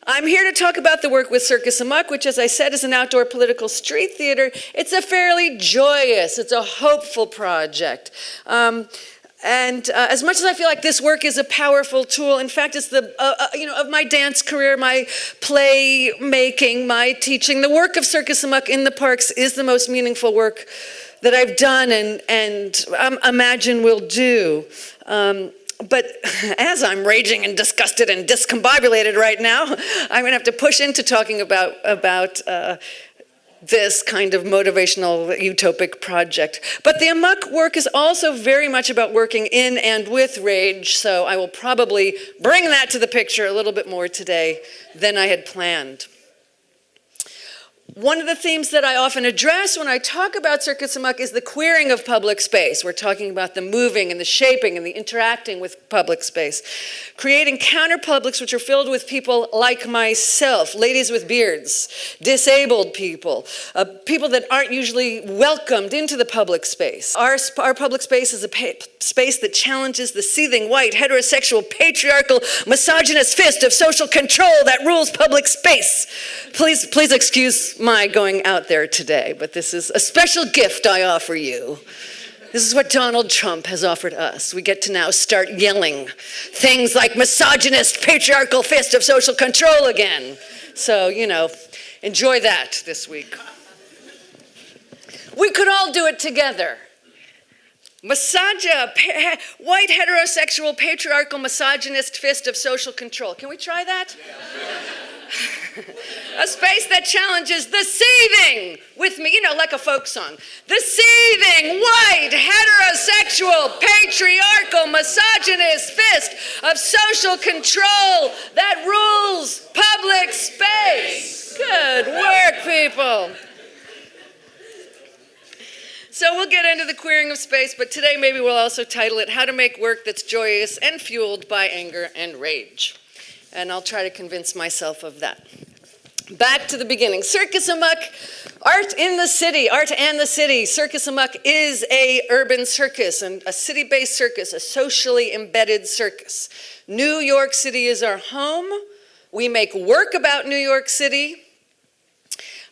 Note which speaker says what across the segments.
Speaker 1: I'm here to talk about the work with Circus Amok, which, as I said, is an outdoor political street theater. It's a fairly joyous, it's a hopeful project. As much as I feel like this work is a powerful tool, in fact, it's the, of my dance career, my play making, my teaching, the work of Circus Amok in the parks is the most meaningful work that I've done and imagine will do. But as I'm raging and disgusted and discombobulated right now, I'm going to have to push into talking about this kind of motivational utopic project. But the Amok work is also very much about working in and with rage, so I will probably bring that to the picture a little bit more today than I had planned. One of the themes that I often address when I talk about Circus Amok is the queering of public space. We're talking about the moving and the shaping and the interacting with public space. Creating counter-publics which are filled with people like myself, ladies with beards, disabled people, people that aren't usually welcomed into the public space. Our public space is a space that challenges the seething, white, heterosexual, patriarchal, misogynist fist of social control that rules public space. Please excuse my going out there today, but this is a special gift I offer you. This is what Donald Trump has offered us. We get to now start yelling things like misogynist, patriarchal fist of social control again. So, enjoy that this week. We could all do it together. White, heterosexual, patriarchal, misogynist fist of social control. Can we try that? Yeah. A space that challenges the seething, with me, like a folk song. The seething, white, heterosexual, patriarchal, misogynist fist of social control that rules public space. Good work, people. So we'll get into the queering of space, but today maybe we'll also title it How to Make Work That's Joyous and Fueled by Anger and Rage. And I'll try to convince myself of that. Back to the beginning. Circus Amok, art in the city, art and the city. Circus Amok is a urban circus, and a city-based circus, a socially embedded circus. New York City is our home. We make work about New York City.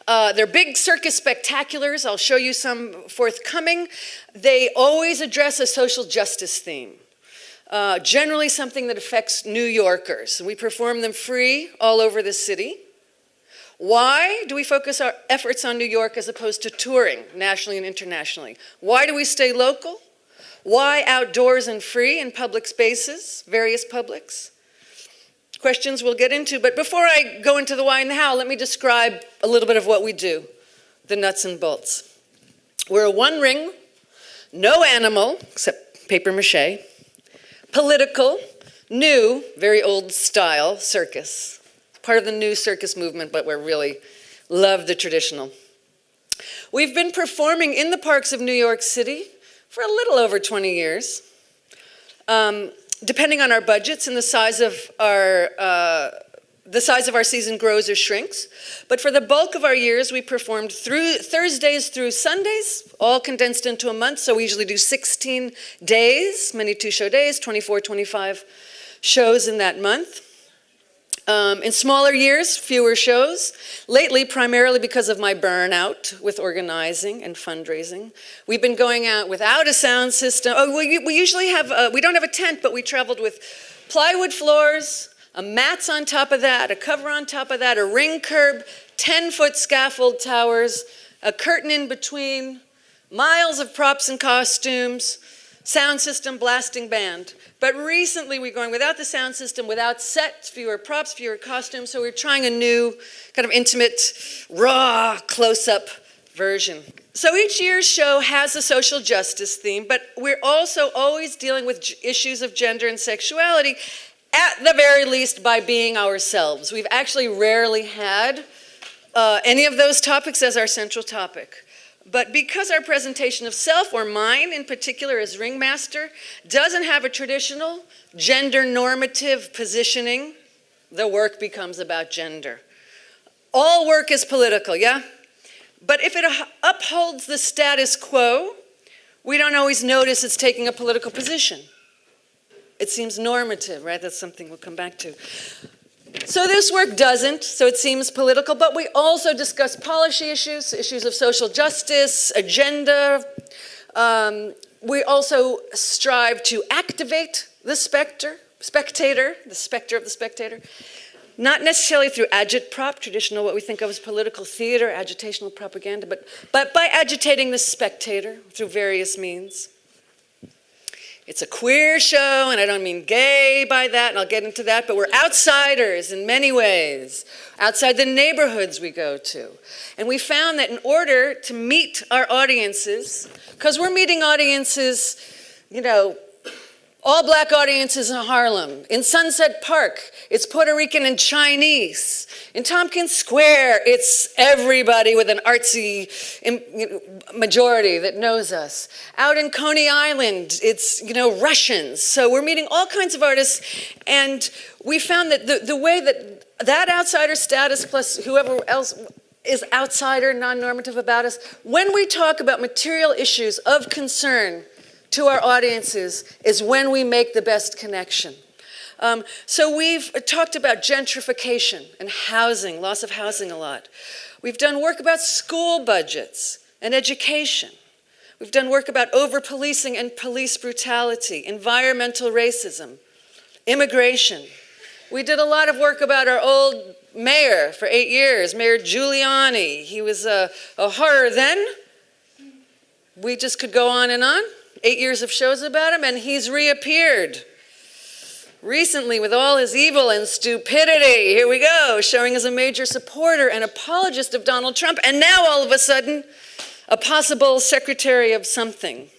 Speaker 1: They're big circus spectaculars. I'll show you some forthcoming. They always address a social justice theme. Generally something that affects New Yorkers. We perform them free all over the city. Why do we focus our efforts on New York as opposed to touring nationally and internationally? Why do we stay local? Why outdoors and free in public spaces, various publics? Questions we'll get into, but before I go into the why and the how, let me describe a little bit of what we do, the nuts and bolts. We're a one ring, no animal, except paper mache, political, new, very old style circus. Part of the new circus movement, but we really love the traditional. We've been performing in the parks of New York City for a little over 20 years. Depending on our budgets and the size of our season grows or shrinks. But for the bulk of our years, we performed through Thursdays through Sundays, all condensed into a month. So we usually do 16 days, many two-show days, 24, 25 shows in that month. In smaller years, fewer shows. Lately, primarily because of my burnout with organizing and fundraising, we've been going out without a sound system. We usually have, we don't have a tent, but we traveled with plywood floors, a mats on top of that, a cover on top of that, a ring curb, 10-foot scaffold towers, a curtain in between, miles of props and costumes, sound system, blasting band. But recently we're going without the sound system, without sets, fewer props, fewer costumes, so we're trying a new kind of intimate, raw, close-up version. So each year's show has a social justice theme, but we're also always dealing with issues of gender and sexuality, at the very least by being ourselves. We've actually rarely had any of those topics as our central topic. But because our presentation of self, or mine in particular as ringmaster, doesn't have a traditional gender normative positioning, the work becomes about gender. All work is political, yeah? But if it upholds the status quo, we don't always notice it's taking a political position. It seems normative, right? That's something we'll come back to. So this work doesn't, so it seems political, but we also discuss policy issues, issues of social justice, agenda. We also strive to activate the spectator, the specter of the spectator, not necessarily through agitprop, traditional what we think of as political theater, agitational propaganda, but by agitating the spectator through various means. It's a queer show, and I don't mean gay by that, and I'll get into that, but we're outsiders in many ways, outside the neighborhoods we go to. And we found that in order to meet our audiences, because we're meeting audiences, you know, all black audiences in Harlem. In Sunset Park, it's Puerto Rican and Chinese. In Tompkins Square, it's everybody with an artsy majority that knows us. Out in Coney Island, it's, you know, Russians. So we're meeting all kinds of artists, and we found that the way that outsider status plus whoever else is outsider, non-normative about us, when we talk about material issues of concern to our audiences is when we make the best connection. So we've talked about gentrification and housing, loss of housing a lot. We've done work about school budgets and education. We've done work about over-policing and police brutality, environmental racism, immigration. We did a lot of work about our old mayor for 8 years, Mayor Giuliani. He was a horror then. We just could go on and on. 8 years of shows about him, and he's reappeared recently with all his evil and stupidity. Here we go, showing as a major supporter and apologist of Donald Trump, and now all of a sudden, a possible secretary of something.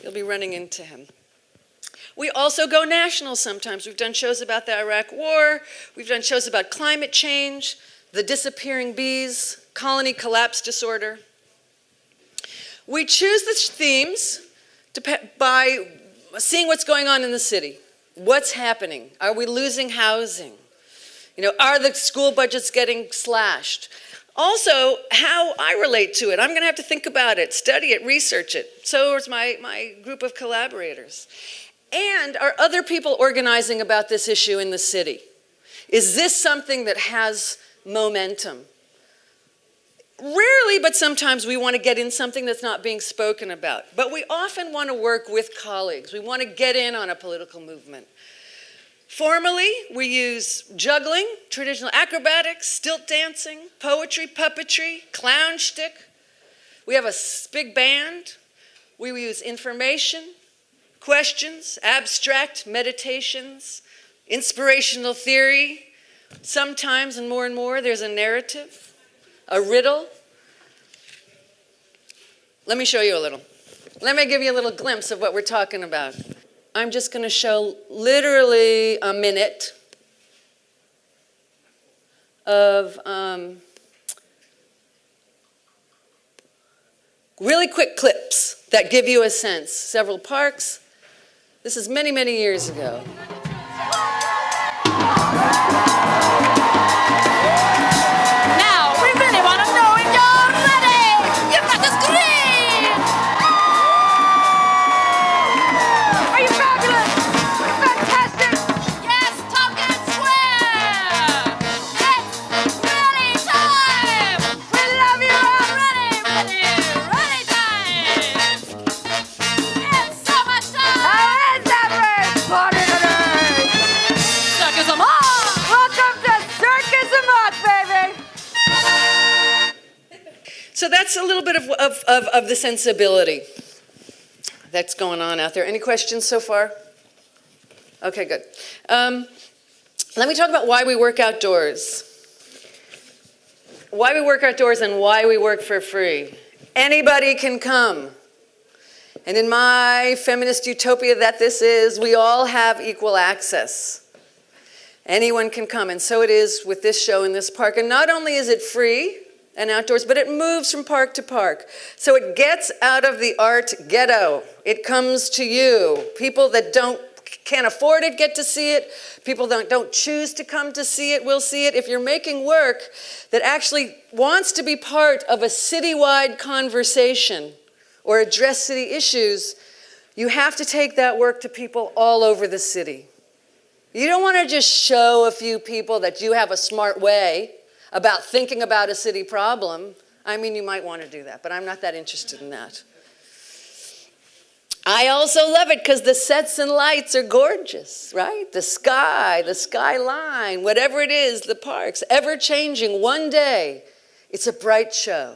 Speaker 1: You'll be running into him. We also go national sometimes. We've done shows about the Iraq War. We've done shows about climate change, the disappearing bees, colony collapse disorder. We choose the themes by seeing what's going on in the city. What's happening? Are we losing housing? You know, are the school budgets getting slashed? Also, how I relate to it. I'm going to have to think about it, study it, research it. So is my group of collaborators. And are other people organizing about this issue in the city? Is this something that has momentum? Rarely, but sometimes we want to get in something that's not being spoken about. But we often want to work with colleagues. We want to get in on a political movement. Formally, we use juggling, traditional acrobatics, stilt dancing, poetry, puppetry, clown shtick. We have a big band. We use information, questions, abstract meditations, inspirational theory. Sometimes, and more, there's a narrative. A riddle. Let me show you a little. Let me give you a little glimpse of what we're talking about. I'm just going to show literally a minute of really quick clips that give you a sense. Several parks. This is many, many years ago. So that's a little bit of the sensibility that's going on out there. Any questions so far? Okay, good. Let me talk about why we work outdoors. Why we work outdoors and why we work for free. Anybody can come. And in my feminist utopia that this is, we all have equal access. Anyone can come, and so it is with this show in this park. And not only is it free and outdoors, but it moves from park to park. So it gets out of the art ghetto. It comes to you. People that can't afford it get to see it. People that don't choose to come to see it will see it. If you're making work that actually wants to be part of a citywide conversation or address city issues, you have to take that work to people all over the city. You don't want to just show a few people that you have a smart way about thinking about a city problem. I mean, you might want to do that, but I'm not that interested in that. I also love it because the sets and lights are gorgeous, right? The sky, the skyline, whatever it is, the parks, ever changing. One day, it's a bright show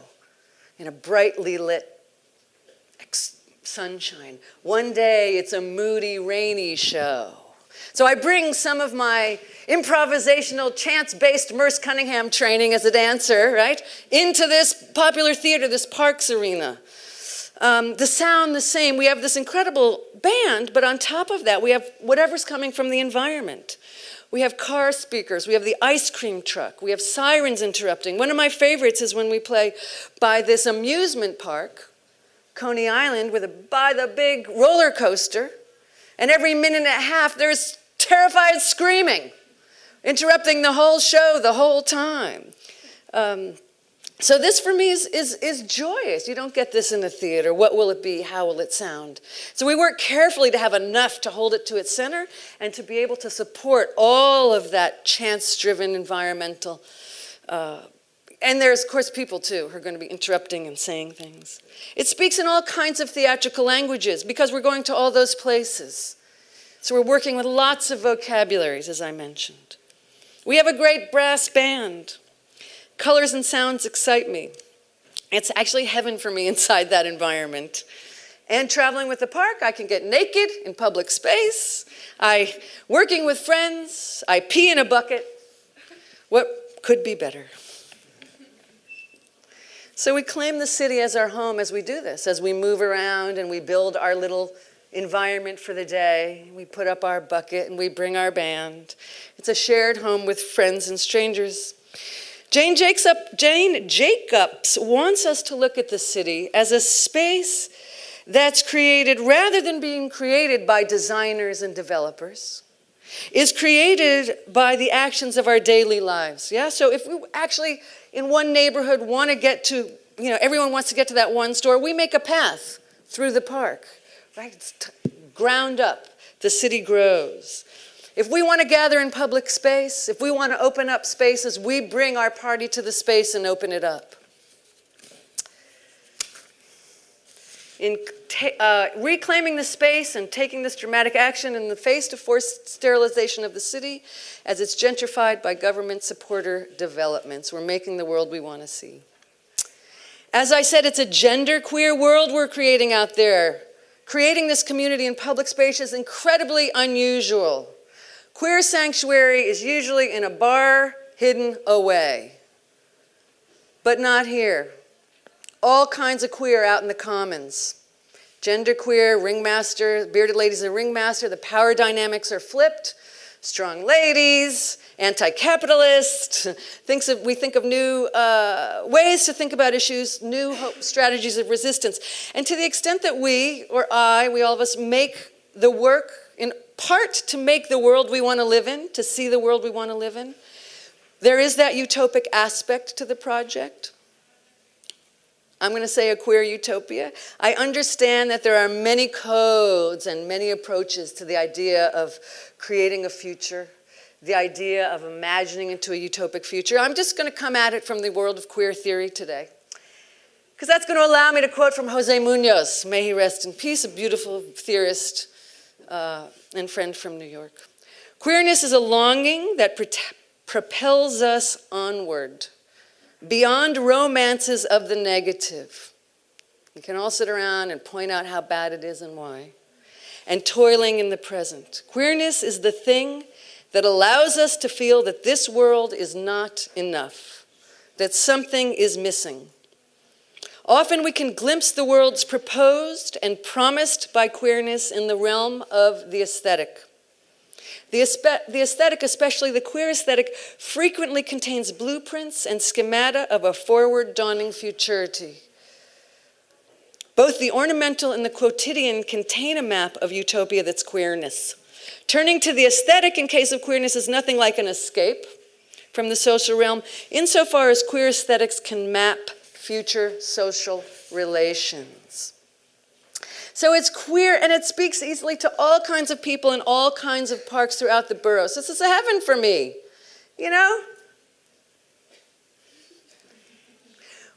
Speaker 1: in a brightly lit sunshine. One day, it's a moody, rainy show. So I bring some of my improvisational, chance-based Merce Cunningham training as a dancer, right, into this popular theater, this Parks arena. The sound the same. We have this incredible band, but on top of that, we have whatever's coming from the environment. We have car speakers. We have the ice cream truck. We have sirens interrupting. One of my favorites is when we play by this amusement park, Coney Island, by the big roller coaster, and every minute and a half, there's terrified screaming, interrupting the whole show the whole time. So this for me is joyous. You don't get this in a theater. What will it be? How will it sound? So we work carefully to have enough to hold it to its center and to be able to support all of that chance-driven environmental. And there's, of course, people, too, who are going to be interrupting and saying things. It speaks in all kinds of theatrical languages because we're going to all those places. So we're working with lots of vocabularies, as I mentioned. We have a great brass band. Colors and sounds excite me. It's actually heaven for me inside that environment. And traveling with the park, I can get naked in public space. Working with friends, I pee in a bucket. What could be better? So we claim the city as our home as we do this, as we move around and we build our little environment for the day. We put up our bucket and we bring our band. It's a shared home with friends and strangers. Jane Jacobs wants us to look at the city as a space that's created, rather than being created by designers and developers, is created by the actions of our daily lives. Yeah, so if we actually in one neighborhood want to get to, everyone wants to get to that one store, we make a path through the park, right? It's ground up, the city grows. If we want to gather in public space, if we want to open up spaces, we bring our party to the space and open it up. In reclaiming the space and taking this dramatic action in the face of forced sterilization of the city as it's gentrified by government supporter developments, we're making the world we want to see. As I said, it's a genderqueer world we're creating out there. Creating this community in public space is incredibly unusual. Queer sanctuary is usually in a bar hidden away, but not here. All kinds of queer out in the commons. Genderqueer, ringmaster, bearded ladies and ringmaster, the power dynamics are flipped. Strong ladies, anti-capitalist, we think of new ways to think about issues, new strategies of resistance. And to the extent that we all of us make the work in part to make the world we want to live in, to see the world we want to live in. There is that utopic aspect to the project. I'm going to say a queer utopia. I understand that there are many codes and many approaches to the idea of creating a future, the idea of imagining into a utopic future. I'm just going to come at it from the world of queer theory today, because that's going to allow me to quote from Jose Munoz, may he rest in peace, a beautiful theorist and friend from New York. Queerness is a longing that propels us onward, beyond romances of the negative. We can all sit around and point out how bad it is and why, and toiling in the present. Queerness is the thing that allows us to feel that this world is not enough, that something is missing. Often we can glimpse the worlds proposed and promised by queerness in the realm of the aesthetic. The aesthetic, especially the queer aesthetic, frequently contains blueprints and schemata of a forward-dawning futurity. Both the ornamental and the quotidian contain a map of utopia that's queerness. Turning to the aesthetic in case of queerness is nothing like an escape from the social realm, insofar as queer aesthetics can map future social relations. So it's queer, and it speaks easily to all kinds of people in all kinds of parks throughout the borough. So this is a heaven for me, you know?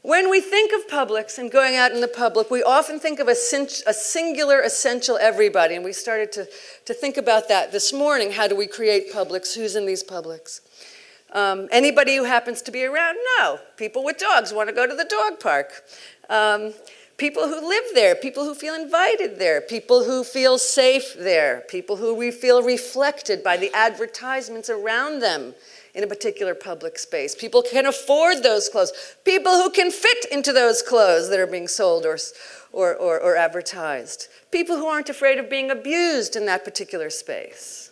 Speaker 1: When we think of publics and going out in the public, we often think of a singular, essential everybody, and we started to think about that this morning. How do we create publics? Who's in these publics? Anybody who happens to be around? No. People with dogs want to go to the dog park. People who live there, people who feel invited there, people who feel safe there, people who we feel reflected by the advertisements around them in a particular public space. People can afford those clothes. People who can fit into those clothes that are being sold or advertised. People who aren't afraid of being abused in that particular space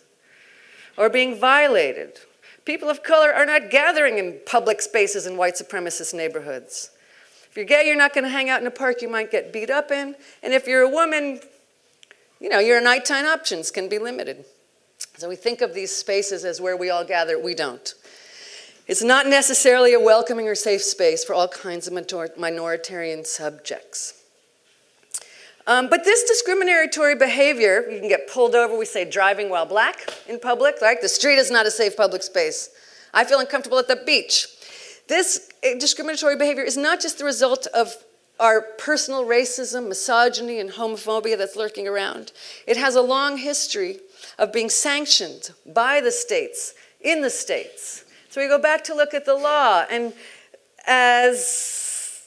Speaker 1: or being violated. People of color are not gathering in public spaces in white supremacist neighborhoods. If you're gay, you're not going to hang out in a park you might get beat up in. And if you're a woman, you know, your nighttime options can be limited. So we think of these spaces as where we all gather. We don't. It's not necessarily a welcoming or safe space for all kinds of minoritarian subjects. But this discriminatory behavior, you can get pulled over, we say driving while black in public, like the street is not a safe public space. I feel uncomfortable at the beach. This discriminatory behavior is not just the result of our personal racism, misogyny, and homophobia that's lurking around. It has a long history of being sanctioned by the states, in the states. So we go back to look at the law, and as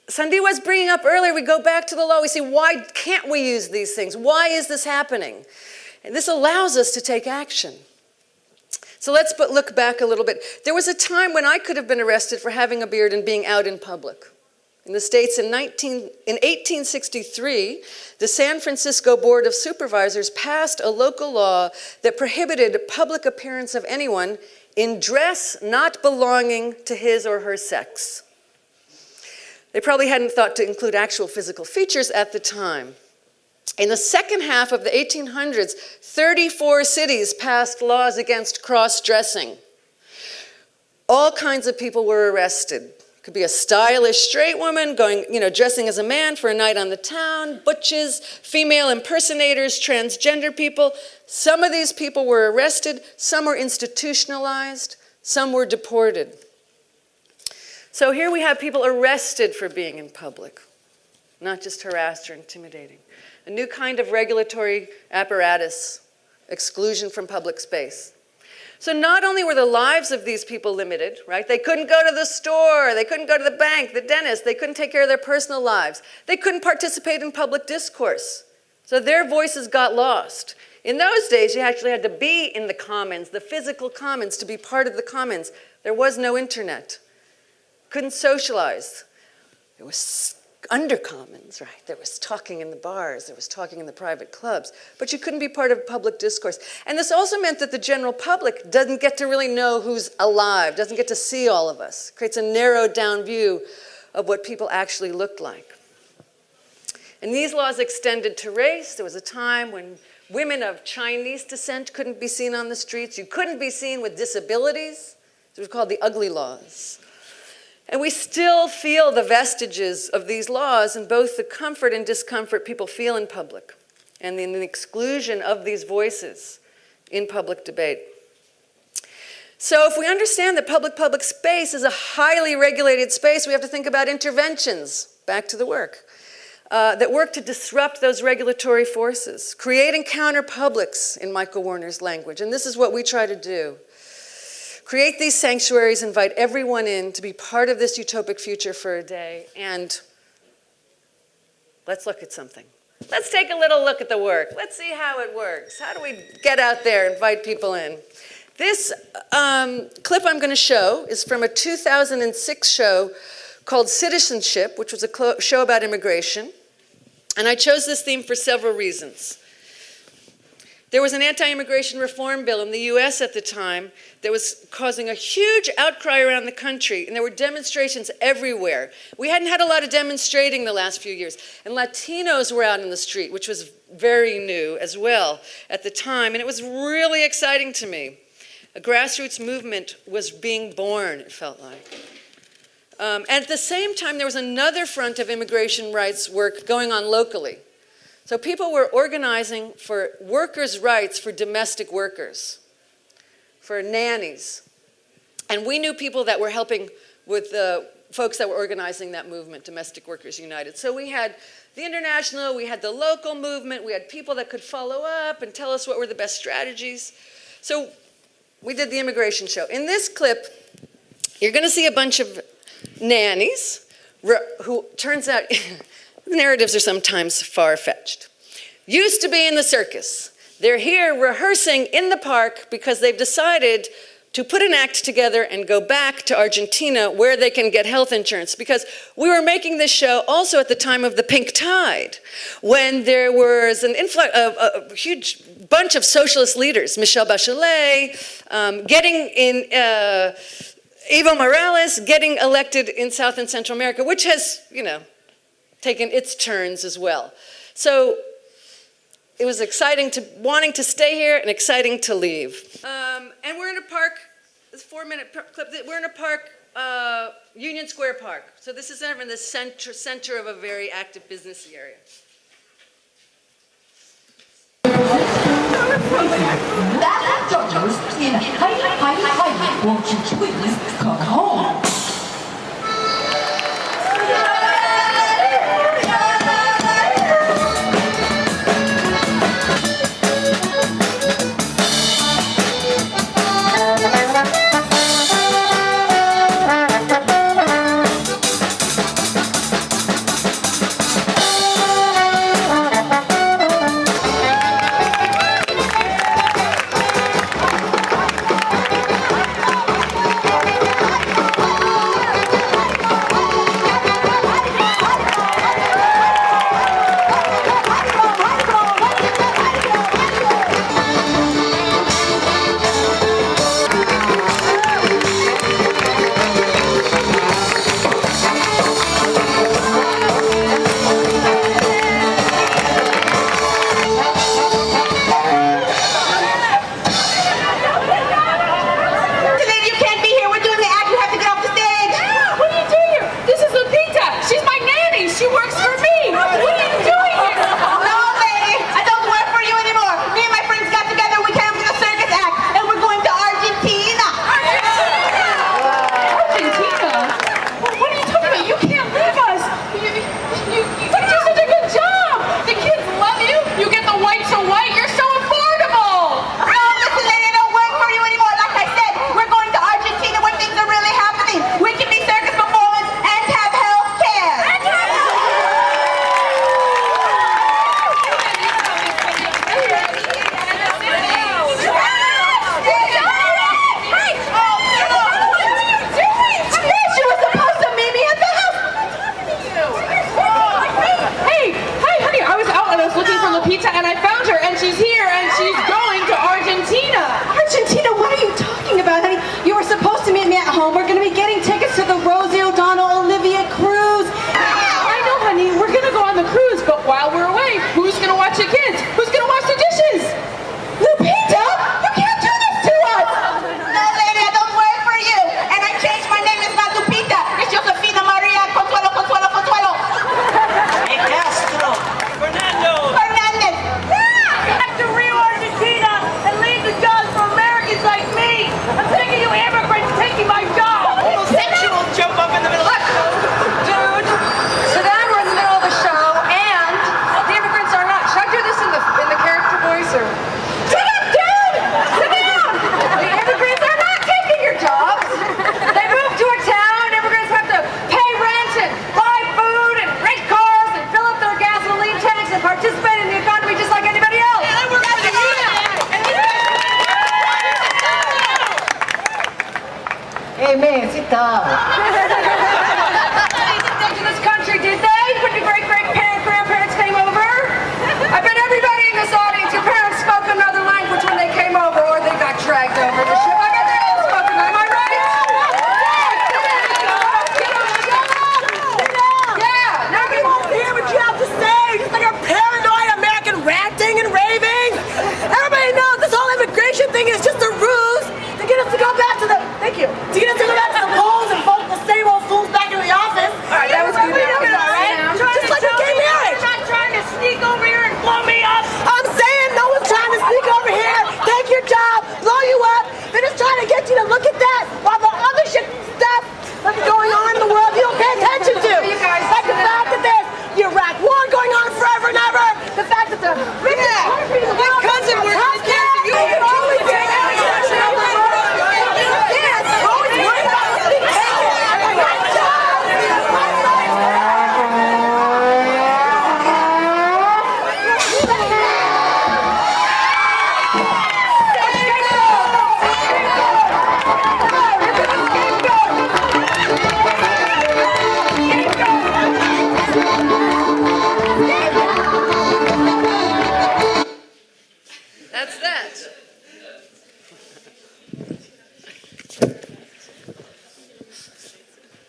Speaker 1: Sandy was bringing up earlier, we go back to the law, we see why can't we use these things? Why is this happening? And this allows us to take action. So let's look back a little bit. There was a time when I could have been arrested for having a beard and being out in public. In the States, in 1863, the San Francisco Board of Supervisors passed a local law that prohibited public appearance of anyone in dress not belonging to his or her sex. They probably hadn't thought to include actual physical features at the time. In the second half of the 1800s, 34 cities passed laws against cross-dressing. All kinds of people were arrested. Could be a stylish straight woman going, dressing as a man for a night on the town, butches, female impersonators, transgender people. Some of these people were arrested, some were institutionalized, some were deported. So here we have people arrested for being in public, not just harassed or intimidating. A new kind of regulatory apparatus, exclusion from public space. So not only were the lives of these people limited, right? They couldn't go to the store, they couldn't go to the bank, the dentist, they couldn't take care of their personal lives. They couldn't participate in public discourse. So their voices got lost. In those days, you actually had to be in the commons, the physical commons, to be part of the commons. There was no internet. Couldn't socialize. There was undercommons, right? There was talking in the bars, there was talking in the private clubs, but you couldn't be part of public discourse. And this also meant that the general public doesn't get to really know who's alive, doesn't get to see all of us. Creates a narrowed down view of what people actually looked like. And these laws extended to race. There was a time when women of Chinese descent couldn't be seen on the streets. You couldn't be seen with disabilities. It was called the ugly laws. And we still feel the vestiges of these laws in both the comfort and discomfort people feel in public and in the exclusion of these voices in public debate. So if we understand that public space is a highly regulated space, we have to think about interventions, back to the work, that work to disrupt those regulatory forces, creating counter-publics in Michael Warner's language. And this is what we try to do. Create these sanctuaries, invite everyone in to be part of this utopic future for a day, and let's look at something. Let's take a little look at the work. Let's see how it works. How do we get out there, invite people in? This clip I'm going to show is from a 2006 show called Citizenship, which was a show about immigration. And I chose this theme for several reasons. There was an anti-immigration reform bill in the US at the time that was causing a huge outcry around the country, and there were demonstrations everywhere. We hadn't had a lot of demonstrating the last few years, and Latinos were out in the street, which was very new as well at the time, and it was really exciting to me. A grassroots movement was being born, it felt like. At the same time, there was another front of immigration rights work going on locally. So people were organizing for workers' rights for domestic workers, for nannies. And we knew people that were helping with the folks that were organizing that movement, Domestic Workers United. So we had the international, we had the local movement, we had people that could follow up and tell us what were the best strategies. So we did the immigration show. In this clip, you're going to see a bunch of nannies who, turns out, the narratives are sometimes far-fetched. Used to be in the circus. They're here rehearsing in the park because they've decided to put an act together and go back to Argentina where they can get health insurance. Because we were making this show also at the time of the pink tide, when there was an influx, a huge bunch of socialist leaders, Michelle Bachelet, getting in, Evo Morales getting elected in South and Central America, which has, taken its turns as well. So it was exciting wanting to stay here and exciting to leave. And we're in a park, this 4-minute clip, we're in a park, Union Square Park. So this is in the center of a very active business area.
Speaker 2: That's Jojo's in hi, won't you please come home?
Speaker 3: Amen. Sit down.
Speaker 4: To this country, did they? When your grandparents came over? I bet everybody in this audience, your parents spoke another language when they came over, or they got dragged over the ship. I bet they all spoke. Am I right? Yeah.
Speaker 3: Nobody wants to hear what you have to say. Just like a paranoid American ranting and raving. Everybody knows this whole immigration thing is just a ruse to get us to go back to the. Thank you. To get us to go back to the polls and vote the same old My cousin works in the cancer. You can only take any section of the world. Yes, always worry about the big
Speaker 1: That's that.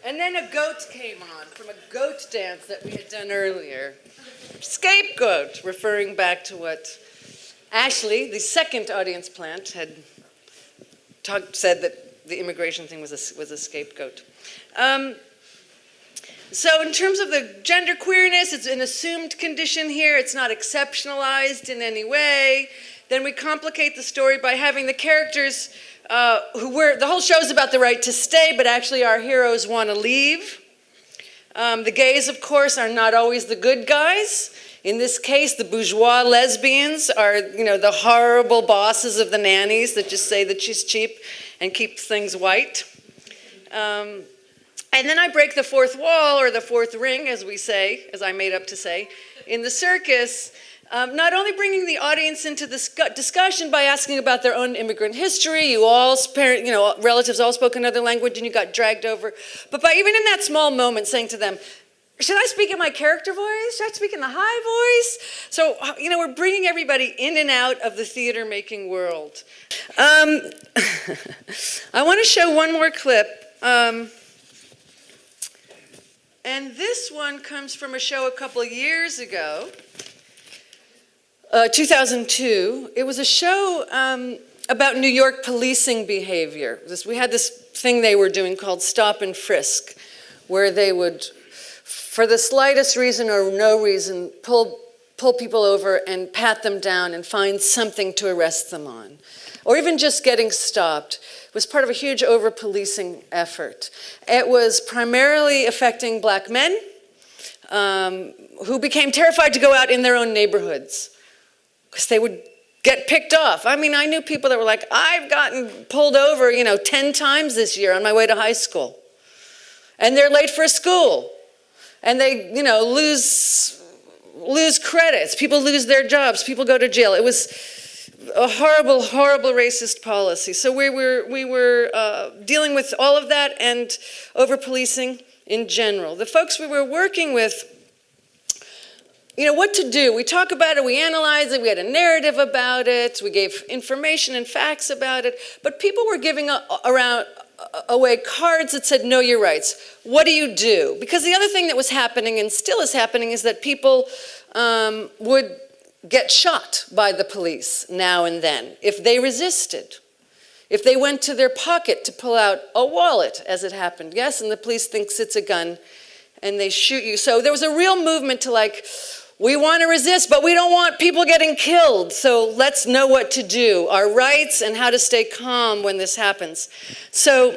Speaker 1: And then a goat came on from a goat dance that we had done earlier. Scapegoat, referring back to what Ashley, the second audience plant, had said that the immigration thing was a scapegoat. So in terms of the gender queerness, it's an assumed condition here. It's not exceptionalized in any way. Then we complicate the story by having the characters the whole show's about the right to stay, but actually our heroes want to leave. The gays, of course, are not always the good guys. In this case, the bourgeois lesbians are, the horrible bosses of the nannies that just say that she's cheap and keep things white. And then I break the fourth wall, or the fourth ring, as we say, as I made up to say, in the circus, not only bringing the audience into this discussion by asking about their own immigrant history, you all, relatives all spoke another language and you got dragged over, but by even in that small moment saying to them, should I speak in my character voice? Should I speak in the high voice? So, we're bringing everybody in and out of the theater-making world. I want to show one more clip. And this one comes from a show a couple of years ago, 2002. It was a show about New York policing behavior. We had this thing they were doing called stop and frisk, where they would, for the slightest reason or no reason, pull people over and pat them down and find something to arrest them on. Or even just getting stopped. It was part of a huge over-policing effort. It was primarily affecting black men who became terrified to go out in their own neighborhoods because they would get picked off. I mean, I knew people that were like, I've gotten pulled over, 10 times this year on my way to high school. And they're late for school. And they, lose credits. People lose their jobs. People go to jail. It was a horrible, horrible racist policy. So we were dealing with all of that and over-policing in general. The folks we were working with, what to do. We talk about it, we analyze it, we had a narrative about it, we gave information and facts about it, but people were giving away cards that said, know your rights. What do you do? Because the other thing that was happening and still is happening is that people would get shot by the police now and then if they resisted. If they went to their pocket to pull out a wallet, as it happened, yes, and the police thinks it's a gun and they shoot you. So there was a real movement to we want to resist, but we don't want people getting killed. So let's know what to do, our rights and how to stay calm when this happens. So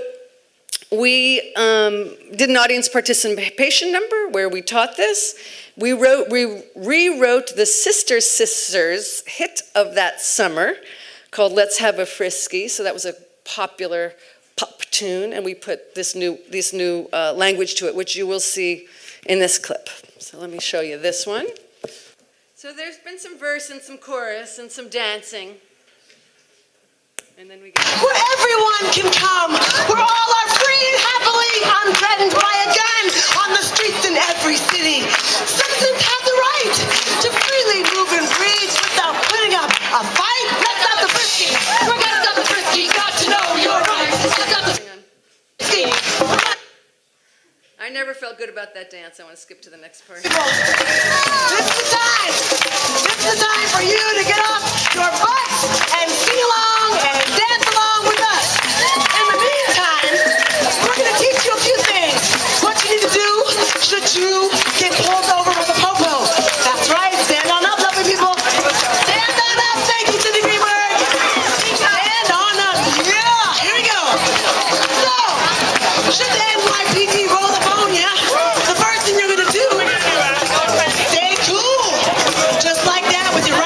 Speaker 1: we did an audience participation number where we taught this. We rewrote the Sisters hit of that summer called Let's Have a Frisky. So that was a popular pop tune, and we put this new language to it, which you will see in this clip. So let me show you this one. So there's been some verse and some chorus and some dancing. And then we get
Speaker 3: where everyone can come, where all are free and happily unthreatened by a gun on the streets in every city. Citizens have the right to freely move and breathe without putting up a fight. Let's stop the frisky. We're gonna stop the frisky. Got to know your rights. Let's stop the frisky.
Speaker 1: I never felt good about that dance. I want to skip to the next part.
Speaker 3: This is the time. This is the time for you to get off your butts and sing along and dance along with us. In the meantime, we're going to teach you a few things. What you need to do should you get pulled over with a popo. That's right. Stand on up, lovely people. Stand on up. Thank you, Cindy Greenberg. Stand on up. Yeah. Here we go. So, should the NYPD roll the phone, yeah? The first thing you're going to do, stay cool. Just like that with your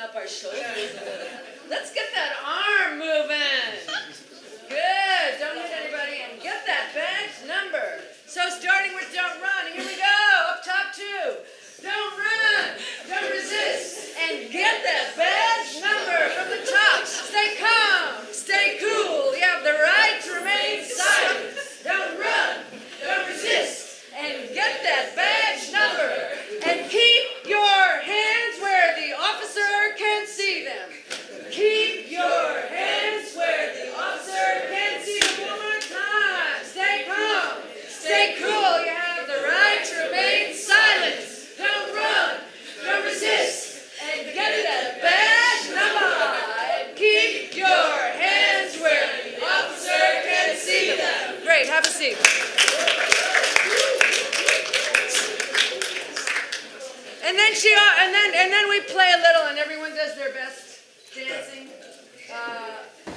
Speaker 1: up our shoulders a little. Let's get that arm moving. Good. Don't hit anybody and get that badge number. So starting with don't run. Here we go. Up top 2. Don't run. Don't resist. And get that badge number from the top. Stay calm. Stay cool. You have the right to remain silent. Don't run. Don't resist. And get that badge number. And keep your hands where the officer can see them. Keep your hands where the officer can see them. One more time. Stay calm. Stay cool. You have the right to remain silent. Don't run. Don't resist. And get that badge number. And keep your hands where the officer can see them. Great. Have a seat. And then we play a little, and everyone does their best dancing,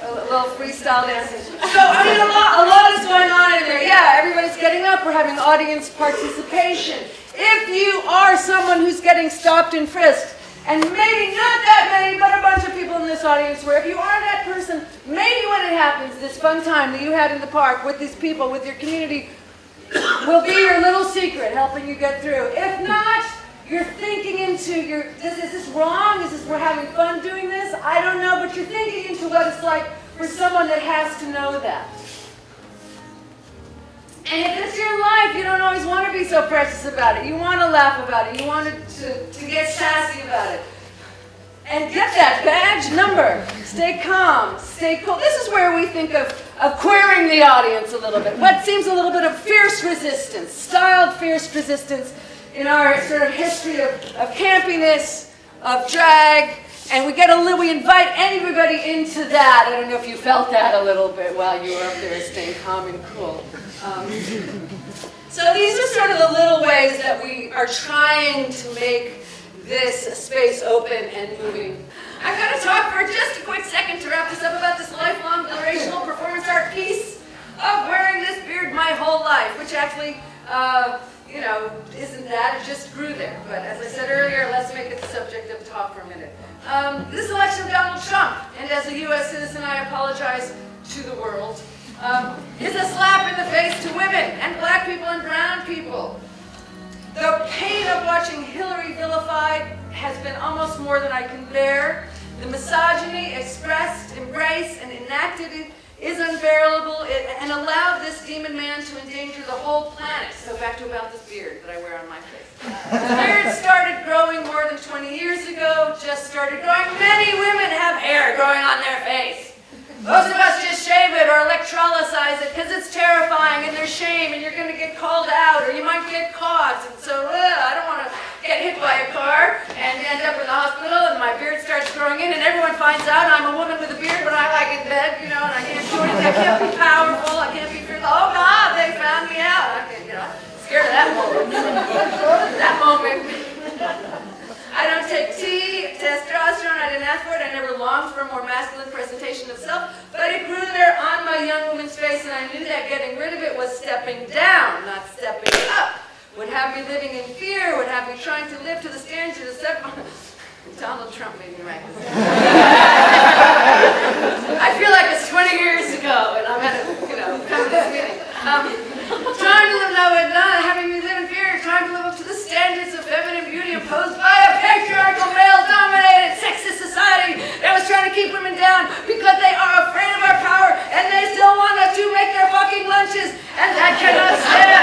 Speaker 1: a little freestyle dancing. So I mean, a lot is going on in there. Yeah, everybody's getting up. We're having audience participation. If you are someone who's getting stopped and frisked, and maybe not that many, but a bunch of people in this audience were, if you are that person, maybe when it happens, this fun time that you had in the park with these people, with your community, will be your little secret helping you get through. If not, you're thinking into is this wrong? Is this, we're having fun doing this? I don't know, but you're thinking into what it's like for someone that has to know that. And if it's your life, you don't always want to be so precious about it. You want to laugh about it. You want to get sassy about it. And get that badge number. Stay calm. Stay cool. This is where we think of queering the audience a little bit. What seems a little bit of fierce resistance, styled fierce resistance in our sort of history of campiness, of drag. And we invite everybody into that. I don't know if you felt that a little bit while you were up there staying calm and cool. So these are sort of the little ways that we are trying to make this space open and moving. I've got to talk for just a quick second to wrap this up about this lifelong durational performance art piece of wearing this beard my whole life, which actually, isn't that, it just grew there. But as I said earlier, let's make it the subject of talk for a minute. This election of Donald Trump, and as a U.S. citizen, I apologize to the world, is a slap in the face to women and black people and brown people. The pain of watching Hillary vilified has been almost more than I can bear. The misogyny expressed, embraced, and enacted is unbearable and allowed this demon man to endanger the whole planet. So back to about this beard that I wear on my face. The beard started growing more than 20 years ago, just started growing. Many women have hair growing on their face. Most of us just shave it or electrolyze it because it's terrifying and there's shame and you're going to get called out or you might get caught. And so I don't want to get hit by a car and end up in the hospital and my beard starts growing in and everyone finds out I'm a woman with a beard but I like it bed, and I can't do anything. I can't be powerful. I can't be fearful. Oh God, they found me out. I can't, scared of that moment. That moment. I don't take tea, testosterone, I didn't ask for it, I never longed for a more masculine presentation of self, but it grew there on my young woman's face and I knew that getting rid of it was stepping down, not stepping up. Would have me living in fear, would have me trying to live to the standards of Donald Trump made me write this. I feel like it's 20 years ago and I'm at come to this meeting. Trying to live now with not having me live in fear, trying to live up to the standards of feminine beauty imposed by a patriarchal, male-dominated, sexist society that was trying to keep women down because they are afraid of our power and they still want us to make their fucking lunches and that cannot stand.